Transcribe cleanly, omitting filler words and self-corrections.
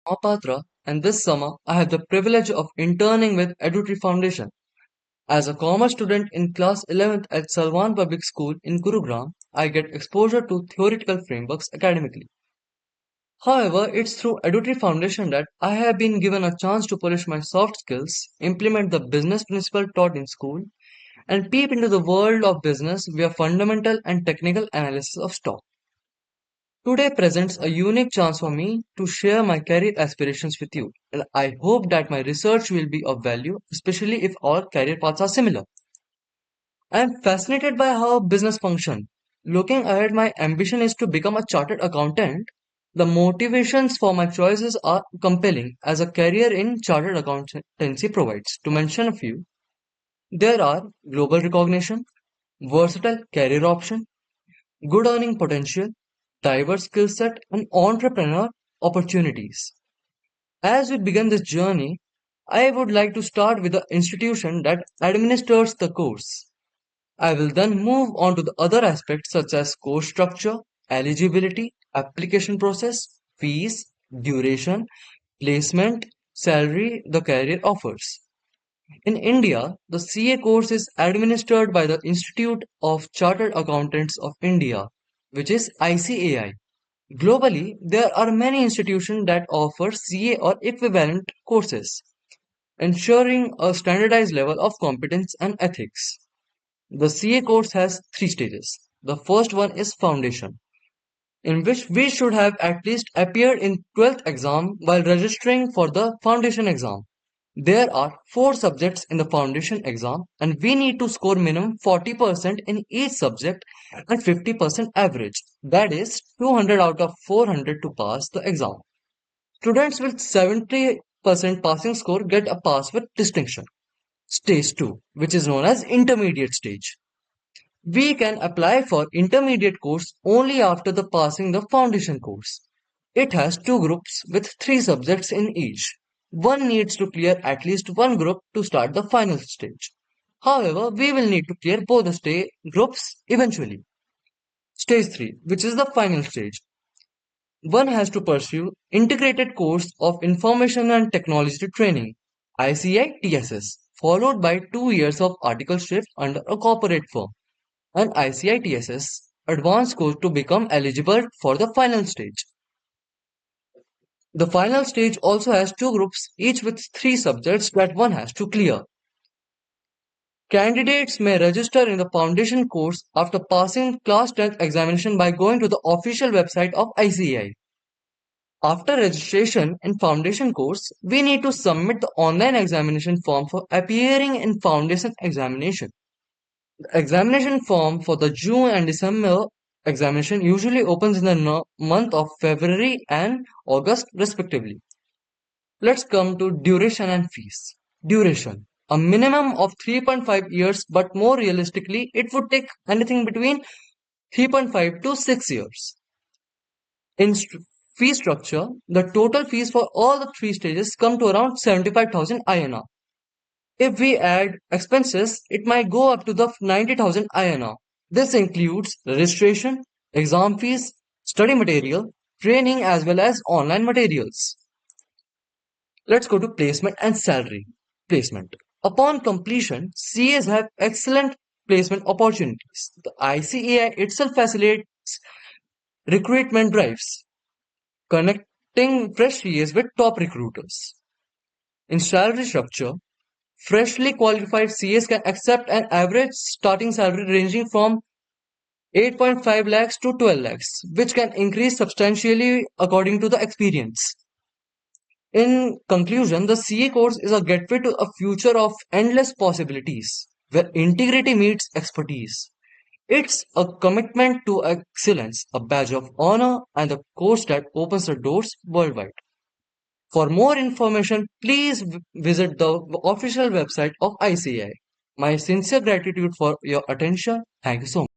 Mahapatra, and this summer I have the privilege of interning with EduTree Foundation. As a commerce student in class 11th at Salwan Public School in Gurugram, I get exposure to theoretical frameworks academically. However, it's through EduTree Foundation that I have been given a chance to polish my soft skills, implement the business principle taught in school, and peep into the world of business via fundamental and technical analysis of stock. Today presents a unique chance for me to share my career aspirations with you, and I hope that my research will be of value, especially if our career paths are similar. I am fascinated by how business function. Looking ahead, my ambition is to become a chartered accountant. The motivations for my choices are compelling, as a career in chartered accountancy provides. To mention a few, there are global recognition, versatile career option, good earning potential, diverse skill set, and entrepreneur opportunities. As we begin this journey, I would like to start with the institution that administers the course. I will then move on to the other aspects such as course structure, eligibility, application process, fees, duration, placement, salary the career offers. In India, the CA course is administered by the Institute of Chartered Accountants of India, which is ICAI. Globally, there are many institutions that offer CA or equivalent courses, ensuring a standardized level of competence and ethics. The CA course has three stages. The first one is foundation, in which we should have at least appeared in 12th exam while registering for the foundation exam. There are four subjects in the foundation exam, and we need to score minimum 40% in each subject and 50% average. That is 200 out of 400 to pass the exam. Students with 70% passing score get a pass with distinction. Stage 2, which is known as intermediate stage. We can apply for intermediate course only after the passing the foundation course. It has two groups with three subjects in each. One needs to clear at least one group to start the final stage. However, we will need to clear both the groups eventually. Stage 3, which is the final stage. One has to pursue integrated course of information and technology training, ICI TSS, followed by 2 years of articleship under a corporate firm, and ICI TSS advanced course to become eligible for the final stage. The final stage also has two groups, each with three subjects that one has to clear. Candidates may register in the foundation course after passing class 10th examination by going to the official website of ICAI. After registration in foundation course, we need to submit the online examination form for appearing in foundation examination. The examination form for the June and December examination usually opens in the month of February and August respectively. Let's come to duration and fees. Duration. A minimum of 3.5 years, but more realistically, it would take anything between 3.5 to 6 years. In fee structure, the total fees for all the three stages come to around 75,000 INR. If we add expenses, it might go up to the 90,000 INR. This includes registration, exam fees, study material, training as well as online materials. Let's go to placement and salary. Placement. Upon completion, CAs have excellent placement opportunities. The ICAI itself facilitates recruitment drives, connecting fresh CAs with top recruiters. In salary structure, freshly qualified CAs can accept an average starting salary ranging from 8.5 lakhs to 12 lakhs, which can increase substantially according to the experience. In conclusion, the CA course is a gateway to a future of endless possibilities, where integrity meets expertise. It's a commitment to excellence, a badge of honor, and a course that opens the doors worldwide. For more information, please visit the official website of ICAI. My sincere gratitude for your attention. Thank you so much.